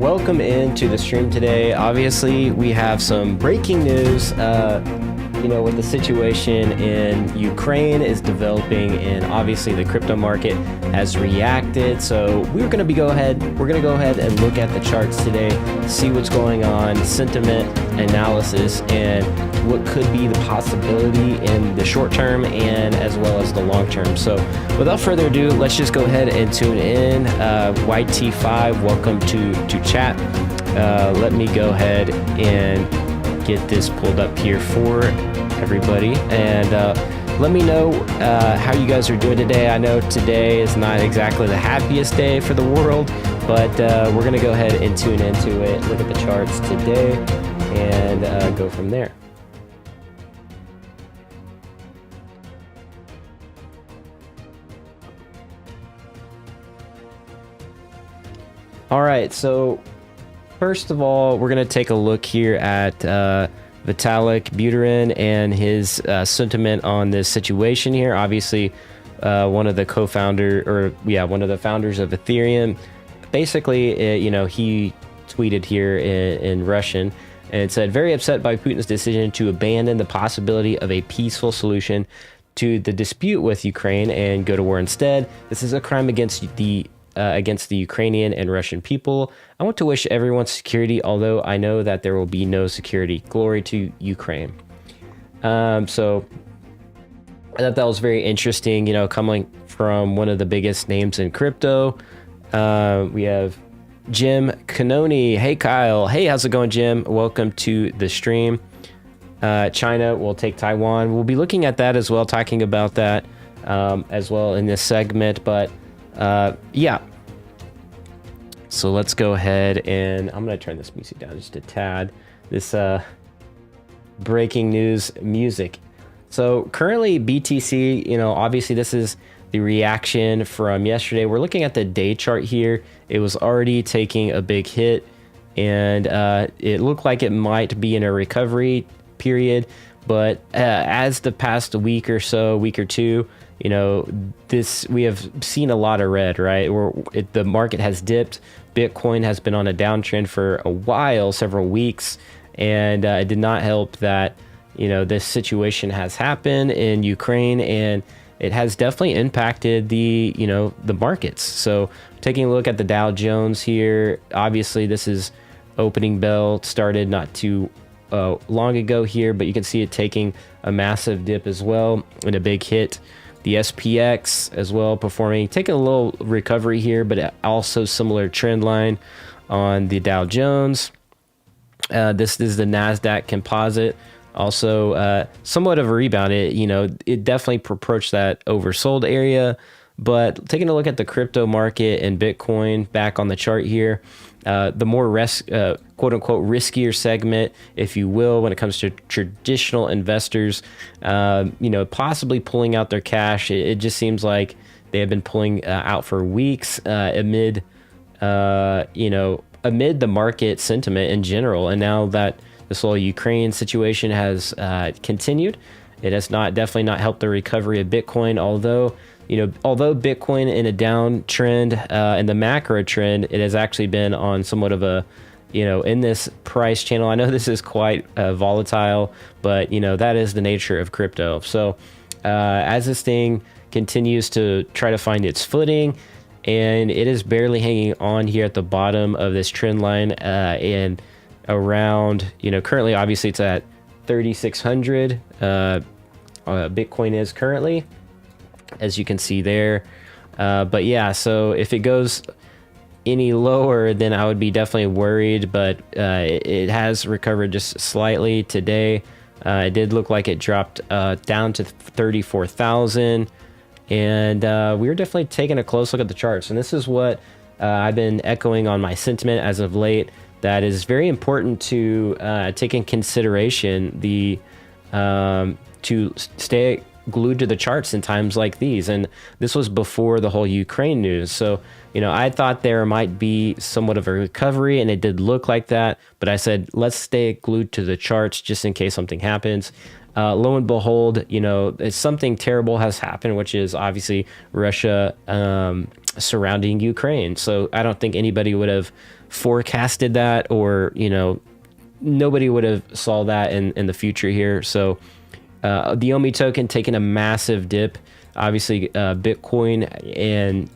welcome into the stream today. Obviously, we have some breaking news. With the situation in Ukraine is developing, and obviously the crypto market has reacted. So we're going to go ahead and look at the charts today, see what's going on, sentiment analysis, and what could be the possibility in the short term and as well as the long term. So without further ado, let's just go ahead and tune in. YT5, welcome to chat. Let me go ahead and get this pulled up here for everybody, and let me know how you guys are doing today. I know today is not exactly the happiest day for the world, but we're gonna go ahead and tune into it, look at the charts today, and go from there. All right, so first of all, we're going to take a look here at Vitalik Buterin and his sentiment on this situation here. Obviously, one of the founders of Ethereum. Basically, he tweeted here in Russian, and it said, "Very upset by Putin's decision to abandon the possibility of a peaceful solution to the dispute with Ukraine and go to war instead. This is a crime against the Ukrainian and Russian people. I want to wish everyone security, although I know that there will be no security. Glory to Ukraine." So I thought that was very interesting, coming from one of the biggest names in crypto. We have Jim Canoni. Hey, Kyle. Hey, how's it going, Jim? Welcome to the stream. China will take Taiwan. We'll be looking at that as well, talking about that as well in this segment. But yeah, so let's go ahead, and I'm going to turn this music down just a tad. This breaking news music. So currently BTC, obviously this is the reaction from yesterday. We're looking at the day chart here. It was already taking a big hit, and it looked like it might be in a recovery period. But as the past week or two, we have seen a lot of red, right? The market has dipped. Bitcoin has been on a downtrend for a while, several weeks, and it did not help that, this situation has happened in Ukraine, and it has definitely impacted the markets. So taking a look at the Dow Jones here, obviously this is opening bell, started not too long ago here, but you can see it taking a massive dip as well and a big hit. The SPX as well performing, taking a little recovery here, but also similar trend line on the Dow Jones. This is the NASDAQ composite, also somewhat of a rebound. It definitely approached that oversold area. But taking a look at the crypto market and Bitcoin back on the chart here, the more quote unquote riskier segment, if you will, when it comes to traditional investors, possibly pulling out their cash. It just seems like they have been pulling out for weeks amid the market sentiment in general. And now that this whole Ukraine situation has continued, it has definitely not helped the recovery of Bitcoin, although Bitcoin in a downtrend, in the macro trend, it has actually been on somewhat of a, in this price channel. I know this is quite volatile, but that is the nature of crypto. So as this thing continues to try to find its footing, and it is barely hanging on here at the bottom of this trend line, and around, currently obviously it's at 3,600. Bitcoin is currently, as you can see there. But yeah, so if it goes any lower, then I would be definitely worried, but it has recovered just slightly today. It did look like it dropped down to 34,000, and we were definitely taking a close look at the charts. And this is what I've been echoing on my sentiment as of late, that is very important to take in consideration to stay glued to the charts in times like these. And this was before the whole Ukraine news. So, I thought there might be somewhat of a recovery, and it did look like that. But I said, let's stay glued to the charts just in case something happens. Lo and behold, something terrible has happened, which is obviously Russia surrounding Ukraine. So I don't think anybody would have forecasted that, or, you know, nobody would have saw that in the future here. So the OMI token taking a massive dip, obviously Bitcoin and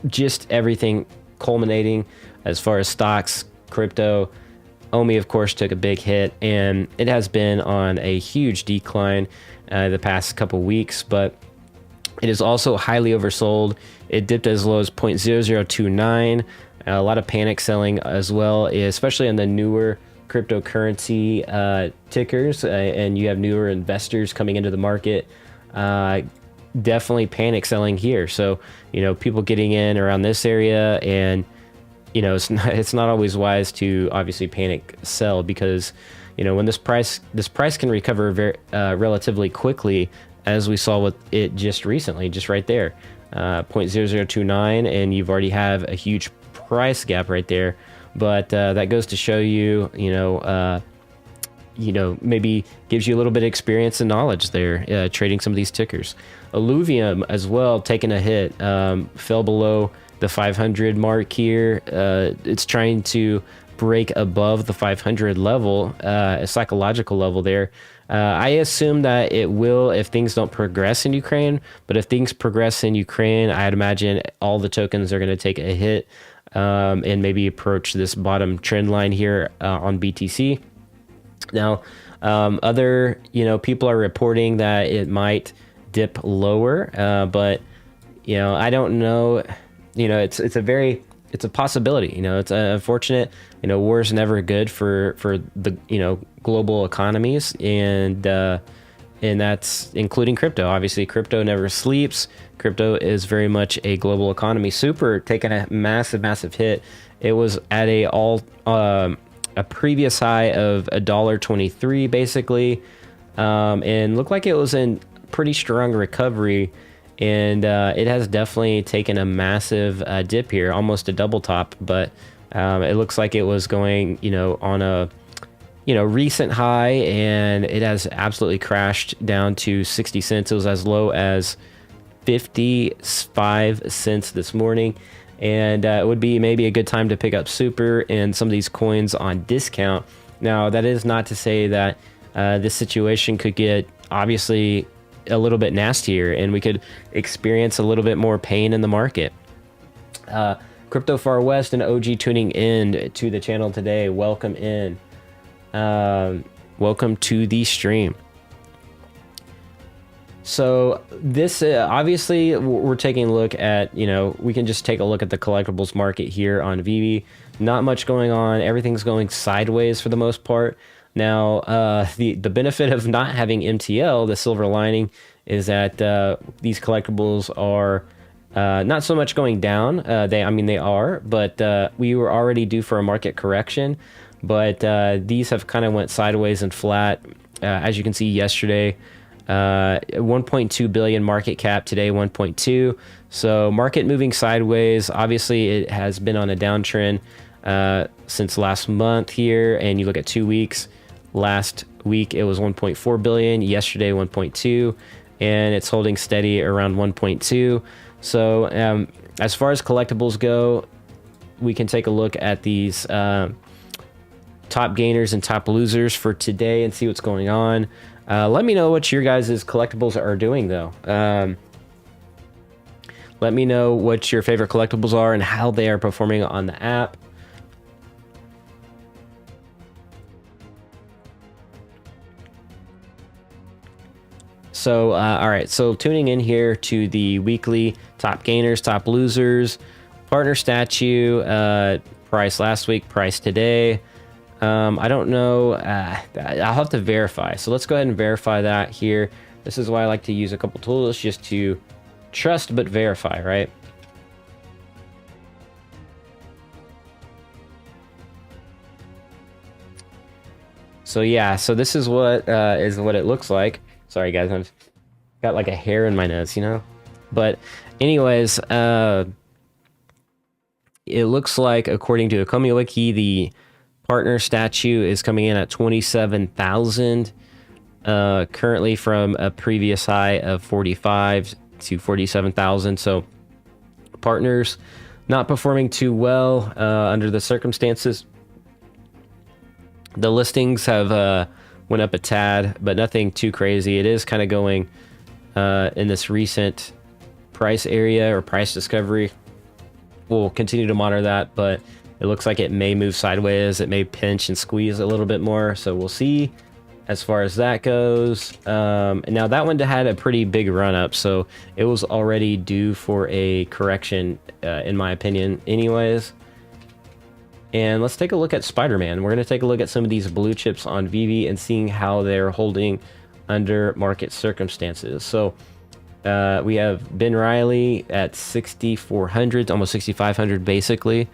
just everything culminating as far as stocks, crypto. OMI, of course, took a big hit, and it has been on a huge decline the past couple weeks, but it is also highly oversold. It dipped as low as 0.0029. A lot of panic selling as well, especially on the newer cryptocurrency tickers, and you have newer investors coming into the market. Definitely panic selling here. So, you know, people getting in around this area, and, you know, it's not always wise to obviously panic sell, because, you know, when this price can recover very relatively quickly, as we saw with it just recently, just right there, 0.0029, and you've already have a huge price gap right there. But that goes to show you, you know, maybe gives you a little bit of experience and knowledge there, trading some of these tickers. Illuvium as well, taking a hit, fell below the 500 mark here. It's trying to break above the 500 level, a psychological level there. I assume that it will if things don't progress in Ukraine, but if things progress in Ukraine, I'd imagine all the tokens are going to take a hit, and maybe approach this bottom trend line here on BTC. Now, other, you know, people are reporting that it might dip lower, but, you know, I don't know. You know, it's a possibility. You know, it's unfortunate. You know, war is never good for the, you know, global economies, and that's including crypto. Obviously, crypto never sleeps. Crypto is very much a global economy. Super taking a massive hit. It was at a previous high of $1.23 basically, and looked like it was in pretty strong recovery. And it has definitely taken a massive dip here, almost a double top, but it looks like it was going, you know, on a, you know, recent high, and it has absolutely crashed down to 60 cents. It was as low as 55 cents this morning, and it would be maybe a good time to pick up Super and some of these coins on discount. Now, that is not to say that this situation could get obviously a little bit nastier, and we could experience a little bit more pain in the market. Crypto Far West and OG tuning in to the channel today. Welcome in. Welcome to the stream. So this obviously we're taking a look at, you know, we can just take a look at the collectibles market here on VeVe. Not much going on. Everything's going sideways for the most part. Now, the benefit of not having MTL, the silver lining, is that these collectibles are not so much going down. They are, but we were already due for a market correction. But these have kind of went sideways and flat. As you can see yesterday, 1.2 billion market cap, today 1.2. So market moving sideways. Obviously, it has been on a downtrend since last month here, and you look at 2 weeks. Last week it was 1.4 billion, yesterday 1.2, and it's holding steady around 1.2. So as far as collectibles go, we can take a look at these top gainers and top losers for today and see what's going on. Let me know what your guys' collectibles are doing though. Let me know what your favorite collectibles are and how they are performing on the app. So, all right, so tuning in here to the weekly top gainers, top losers, partner statue, price last week, price today. I don't know, I'll have to verify. So let's go ahead and verify that here. This is why I like to use a couple tools, just to trust but verify, right? So yeah, so this is what it looks like. Sorry guys, I've got like a hair in my nose, you know? But anyways, it looks like according to the Wiki, the partner statue is coming in at 27,000, currently from a previous high of 45 to 47,000. So partners, not performing too well under the circumstances. The listings have went up a tad, but nothing too crazy. It is kind of going in this recent price area or price discovery. We'll continue to monitor that, but it looks like it may move sideways. It may pinch and squeeze a little bit more, so we'll see as far as that goes. And now that one had a pretty big run up, so it was already due for a correction, in my opinion anyways. And let's take a look at Spider-Man. We're going to take a look at some of these blue chips on VeVe and seeing how they're holding under market circumstances. So we have Ben Riley at 6,400, almost 6,500 basically.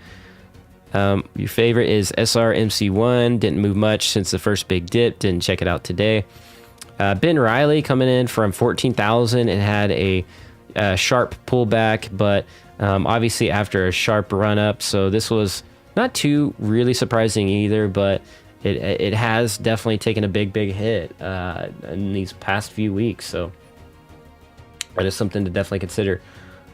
Your favorite is SRMC1. Didn't move much since the first big dip. Didn't check it out today. Ben Riley coming in from 14,000 and had a sharp pullback, but obviously after a sharp run up. So this was not too really surprising either, but it has definitely taken a big hit in these past few weeks. So that is something to definitely consider.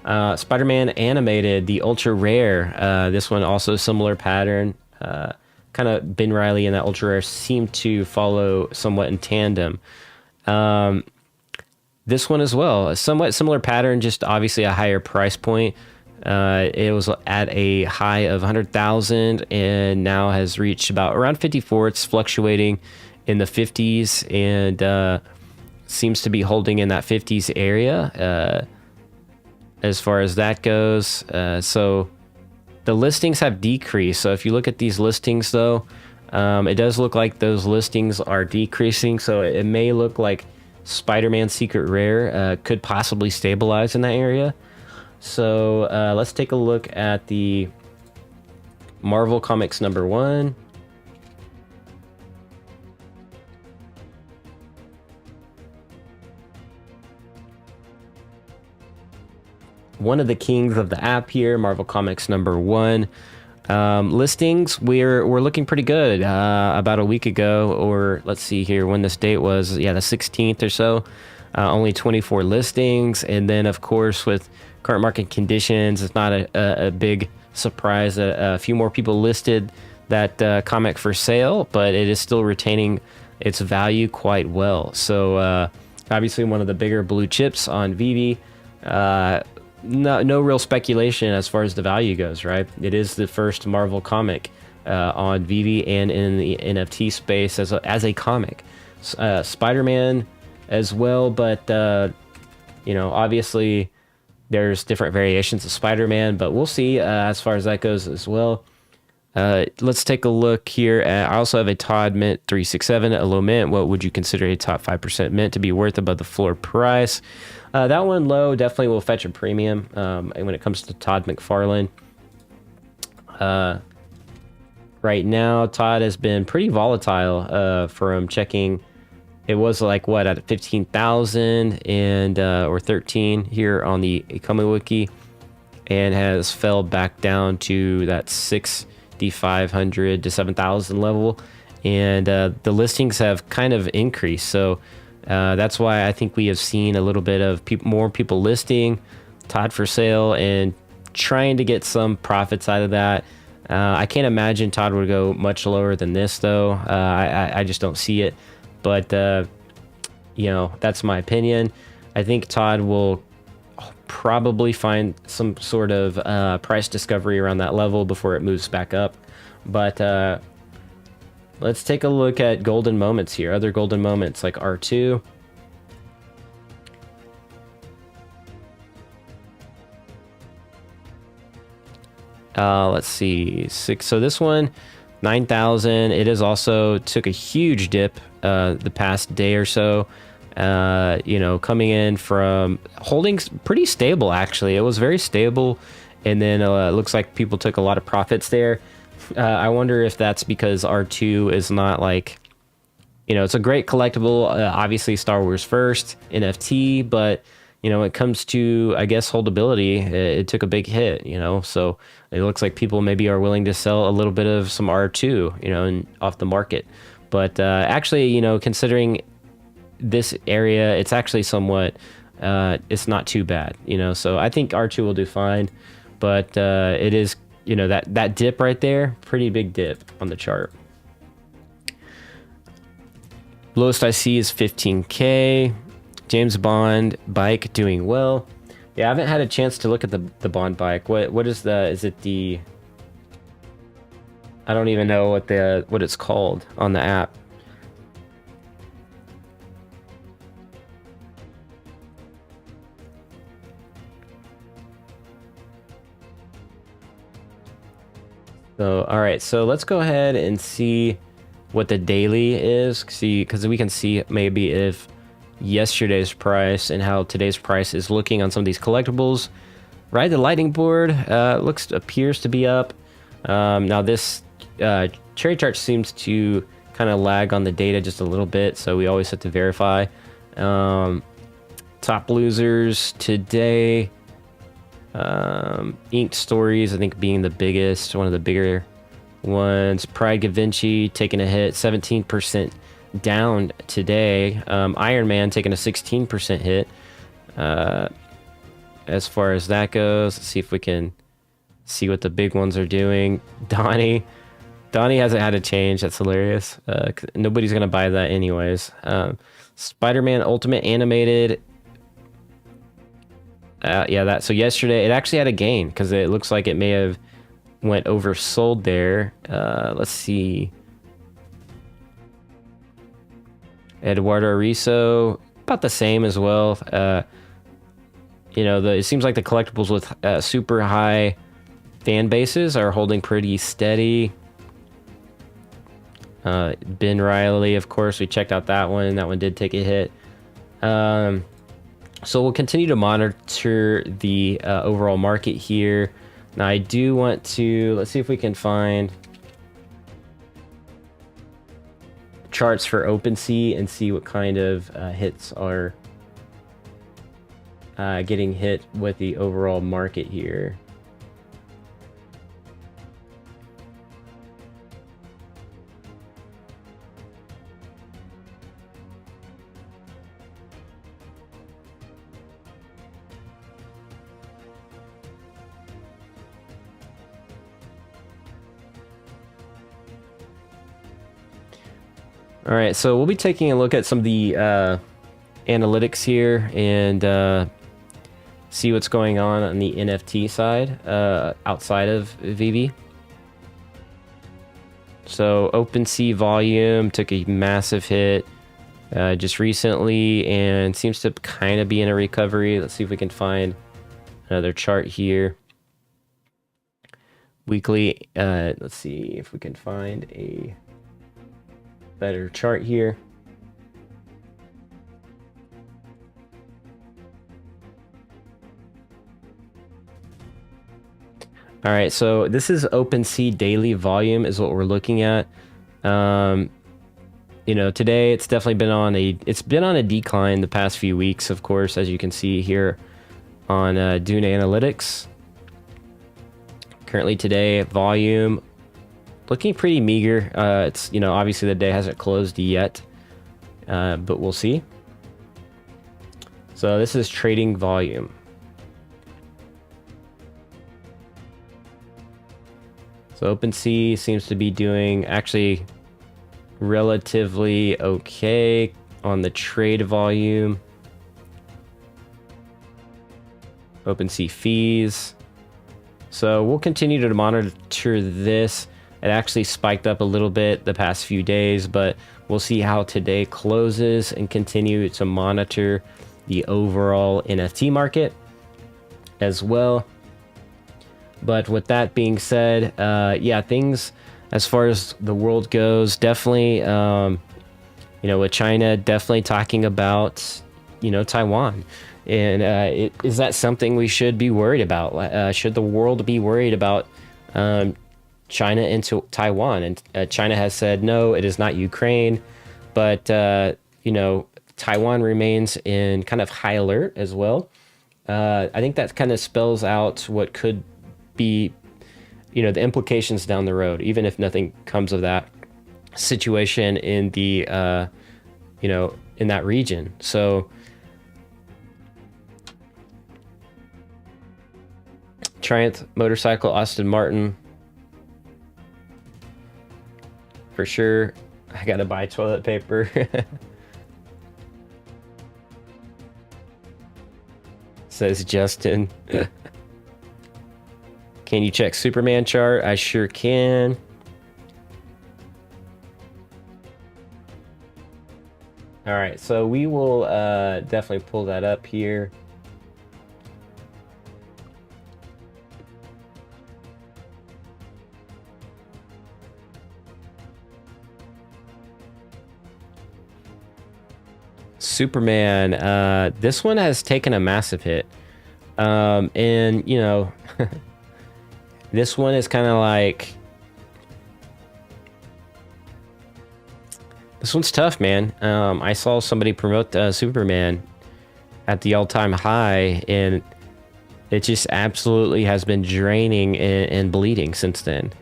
Spider-Man Animated, the ultra rare. This one also similar pattern. Kind of Ben Riley and that ultra rare seem to follow somewhat in tandem. This one as well, a somewhat similar pattern, just obviously a higher price point. It was at a high of 100,000 and now has reached about around 54. It's fluctuating in the 50s and seems to be holding in that 50s area as far as that goes. So the listings have decreased. So if you look at these listings though, it does look like those listings are decreasing. So it may look like Spider-Man Secret Rare could possibly stabilize in that area. So let's take a look at the Marvel Comics #1. One of the kings of the app here, Marvel Comics #1. Listings, we're looking pretty good. About a week ago, or let's see here when this date was, yeah, the 16th or so. Only 24 listings, and then of course with current market conditions, it's not a big surprise that a few more people listed that comic for sale, but it is still retaining its value quite well. So obviously one of the bigger blue chips on VeVe. No real speculation as far as the value goes, right? It is the first Marvel comic on VeVe and in the NFT space as a comic. Spider-Man as well, but obviously there's different variations of Spider-Man, but we'll see as far as that goes as well. Let's take a look here. I also have a Todd Mint 367, a low mint. What would you consider a top 5% mint to be worth above the floor price? That one low definitely will fetch a premium when it comes to Todd McFarlane. Right now, Todd has been pretty volatile from checking. It was like what at 15,000 and or 13 here on the Ecomi Wiki, and has fell back down to that 6,500 to 7,000 level, and the listings have kind of increased. So that's why I think we have seen a little bit of more people listing Todd for sale and trying to get some profits out of that. I can't imagine Todd would go much lower than this though. I just don't see it. But, that's my opinion. I think Todd will probably find some sort of price discovery around that level before it moves back up. But let's take a look at golden moments here. Other golden moments like R2. Let's see. So this one, 9,000. It is also took a huge dip the past day or so. Coming in from holding pretty stable, actually. It was very stable, and then it looks like people took a lot of profits there. I wonder if that's because R2 is not like, it's a great collectible, obviously Star Wars first, NFT, but, when it comes to, I guess, holdability, it took a big hit, so it looks like people maybe are willing to sell a little bit of some R2, off the market. But actually, considering this area, it's actually somewhat, it's not too bad, so I think R2 will do fine. but it is, you know, that dip right there, pretty big dip on the chart. Lowest I see is 15K. James Bond bike doing well. Yeah, I haven't had a chance to look at the Bond bike. What is the, is it the, I don't even know what it's called on the app. So, all right, so let's go ahead and see what the daily is. See, because we can see maybe if yesterday's price and how today's price is looking on some of these collectibles. Right, the lightning board appears to be up. Now this cherry chart seems to kind of lag on the data just a little bit, so we always have to verify. Top losers today. Inked Stories, I think, being the biggest, one of the bigger ones. Pride Da Vinci taking a hit, 17% down today. Iron Man taking a 16% hit. As far as that goes, let's see if we can see what the big ones are doing. Donnie hasn't had a change. That's hilarious. Nobody's gonna buy that anyways. Spider-Man Ultimate Animated. Yeah, so yesterday it actually had a gain because it looks like it may have went oversold there. Let's see. Eduardo Ariso, about the same as well. You know, it seems like the collectibles with super high fan bases are holding pretty steady. Ben Riley, of course, we checked out that one. That one did take a hit. So we'll continue to monitor the overall market here. Now I do want to, let's see if we can find charts for OpenSea and see what kind of hits are getting hit with the overall market here. All right, so we'll be taking a look at some of the analytics here and see what's going on the NFT side outside of VeVe. So OpenSea volume took a massive hit just recently and seems to kind of be in a recovery. Let's see if we can find another chart here. Weekly, let's see if we can find a better chart here. All right, so this is OpenSea daily volume is what we're looking at. You know, today it's definitely been on a decline the past few weeks, of course, as you can see here on Dune Analytics. Currently today, volume looking pretty meager. It's, you know, obviously the day hasn't closed yet, but we'll see. So this is trading volume. So OpenSea seems to be doing actually relatively okay on the trade volume. OpenSea fees. So we'll continue to monitor this. It actually spiked up a little bit the past few days, but we'll see how today closes and continue to monitor the overall NFT market as well. But with that being said, yeah, things as far as the world goes, definitely, you know, with China definitely talking about, you know, Taiwan. And is that something we should be worried about? Should the world be worried about China into Taiwan? And China has said, no, it is not Ukraine. But, you know, Taiwan remains in kind of high alert as well. I think that kind of spells out what could be, you know, the implications down the road, even if nothing comes of that situation in the, you know, in that region. So Triumph motorcycle, Aston Martin. For sure. I gotta buy toilet paper. Says Justin. Can you check Superman chart? I sure can. All right, so we will definitely pull that up here. Superman, this one has taken a massive hit. And, you know, this one is kind of like... This one's tough, man. I saw somebody promote Superman at the all-time high, and it just absolutely has been draining and bleeding since then.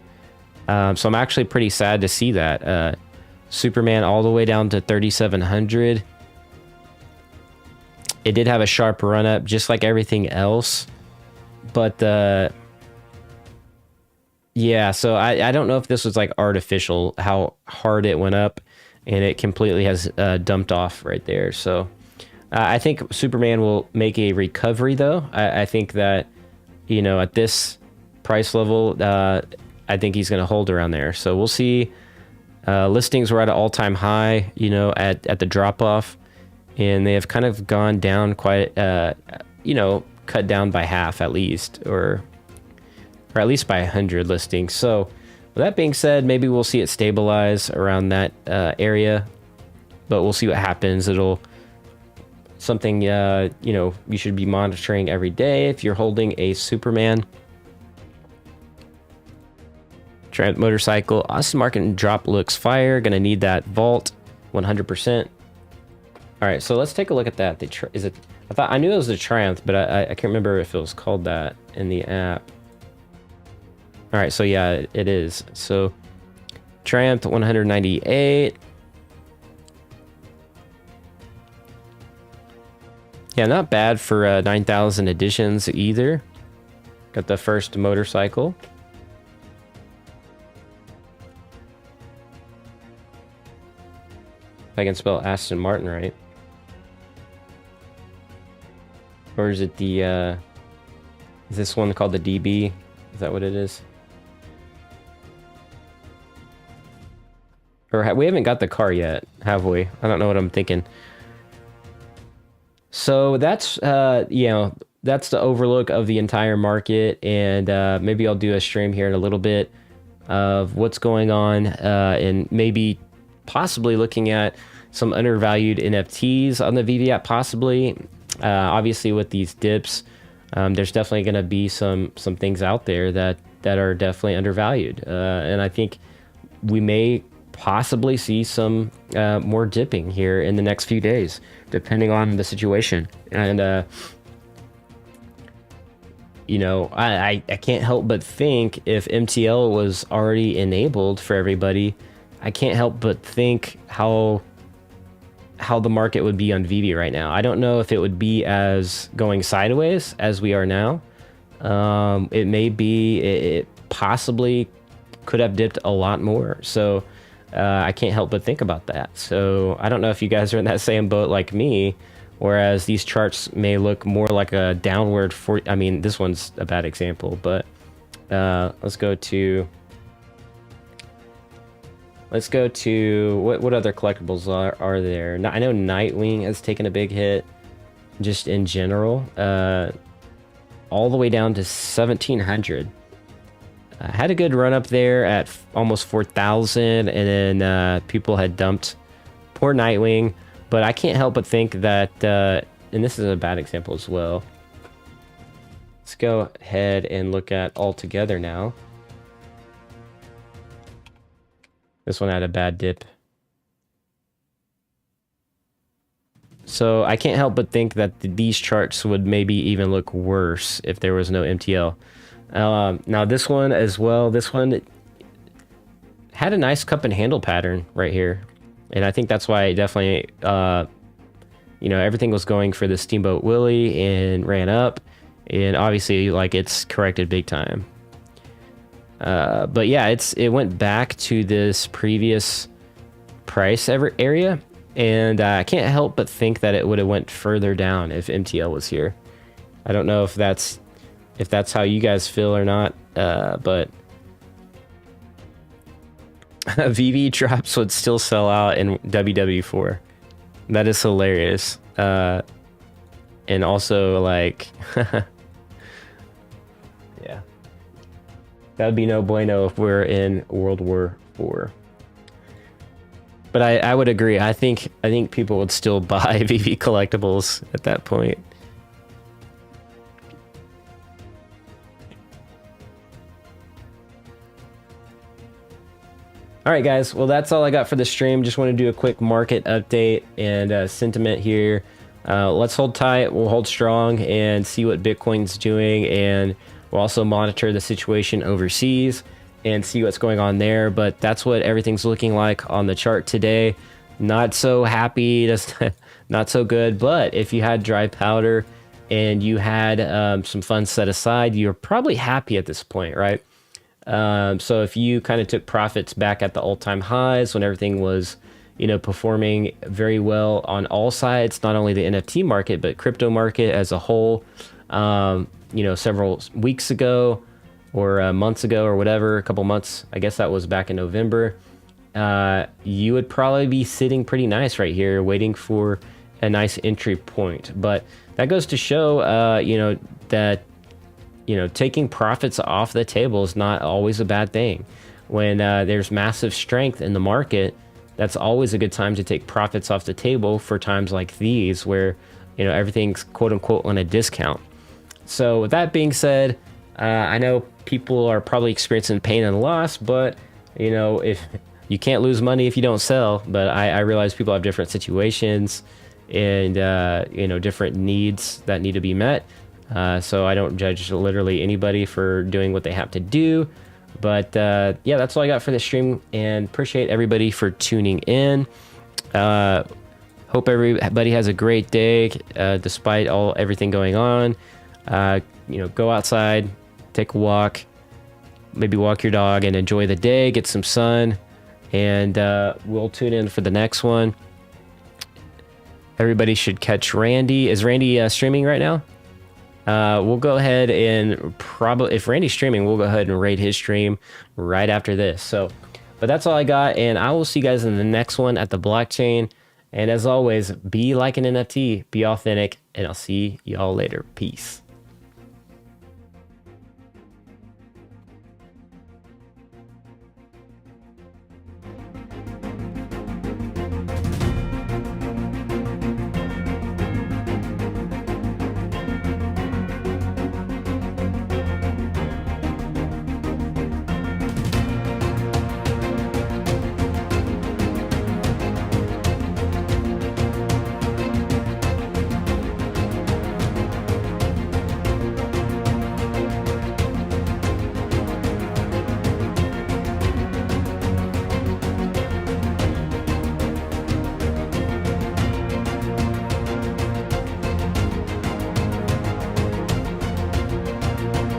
So I'm actually pretty sad to see that. Superman all the way down to 3,700. It did have a sharp run up, just like everything else. But, yeah, so I don't know if this was like artificial, how hard it went up, and it completely has dumped off right there. So I think Superman will make a recovery, though. I think that, you know, at this price level, I think he's going to hold around there. So we'll see. Listings were at an all-time high, you know, at the drop-off. And they have kind of gone down quite, you know, cut down by half at least, or at least by 100 listings. So with that being said, maybe we'll see it stabilize around that area, but we'll see what happens. It'll something, you know, you should be monitoring every day if you're holding a Superman. Triumph motorcycle, Aston Martin drop looks fire. Gonna need that vault 100%. All right, so let's take a look at that. Is it? I knew it was the Triumph, but I can't remember if it was called that in the app. All right, so yeah, it is. So Triumph 198. Yeah, not bad for 9,000 editions either. Got the first motorcycle. If I can spell Aston Martin right. Or is it the, is this one called the DB? Is that what it is? Or we haven't got the car yet, have we? I don't know what I'm thinking. So that's, you know, that's the overlook of the entire market. And maybe I'll do a stream here in a little bit of what's going on, and maybe possibly looking at some undervalued NFTs on the VeVe app, possibly. Obviously, with these dips, there's definitely going to be some things out there that are definitely undervalued, and I think we may possibly see some more dipping here in the next few days, depending on the situation. And you know, I can't help but think if MTL was already enabled for everybody, I can't help but think how the market would be on VeVe right now. I don't know if it would be as going sideways as we are now. It may be, it possibly could have dipped a lot more. So I can't help but think about that. So I don't know if you guys are in that same boat like me, whereas these charts may look more like a downward I mean, this one's a bad example, but let's go to what other collectibles are there? I know Nightwing has taken a big hit, just in general, all the way down to 1,700. Had a good run up there at almost 4,000, and then people had dumped poor Nightwing. But I can't help but think that, and this is a bad example as well. Let's go ahead and look at All Together now. This one had a bad dip. So I can't help but think that these charts would maybe even look worse if there was no MTL. Now this one as well, this one had a nice cup and handle pattern right here. And I think that's why it definitely, you know, everything was going for the Steamboat Willie and ran up. and obviously like it's corrected big time. But yeah, it went back to this previous price area, and I can't help but think that it would have went further down if MTL was here. I don't know if that's how you guys feel or not, but VeVe drops would still sell out in WW4. That is hilarious. And also like, yeah, that would be no bueno if we're in World War IV. But I would agree. I think people would still buy VeVe collectibles at that point. All right, guys. Well, that's all I got for the stream. Just want to do a quick market update and sentiment here. Let's hold tight. We'll hold strong and see what Bitcoin's doing, and we'll also monitor the situation overseas and see what's going on there. But that's what everything's looking like on the chart today. Not so happy, just not so good. But if you had dry powder and you had some funds set aside, you're probably happy at this point, right? So if you kind of took profits back at the all-time highs when everything was, you know, performing very well on all sides, not only the NFT market, but crypto market as a whole, you know, several weeks ago or months ago or whatever, a couple months, I guess that was back in November, you would probably be sitting pretty nice right here waiting for a nice entry point. But that goes to show, you know, that, you know, taking profits off the table is not always a bad thing. When there's massive strength in the market, that's always a good time to take profits off the table for times like these where, you know, everything's quote unquote on a discount. So with that being said, I know people are probably experiencing pain and loss, but, you know, if you can't lose money if you don't sell. But I realize people have different situations and, you know, different needs that need to be met. So I don't judge literally anybody for doing what they have to do. But yeah, that's all I got for this stream, and appreciate everybody for tuning in. Hope everybody has a great day despite everything going on. You know, go outside, take a walk, maybe walk your dog and enjoy the day, get some sun, and we'll tune in for the next one. Everybody should catch Randy. Is Randy streaming right now? We'll go ahead and probably, if Randy's streaming, we'll go ahead and raid his stream right after this. So, but that's all I got, and I will see you guys in the next one at the blockchain. And as always, be like an NFT, be authentic, and I'll see y'all later. Peace.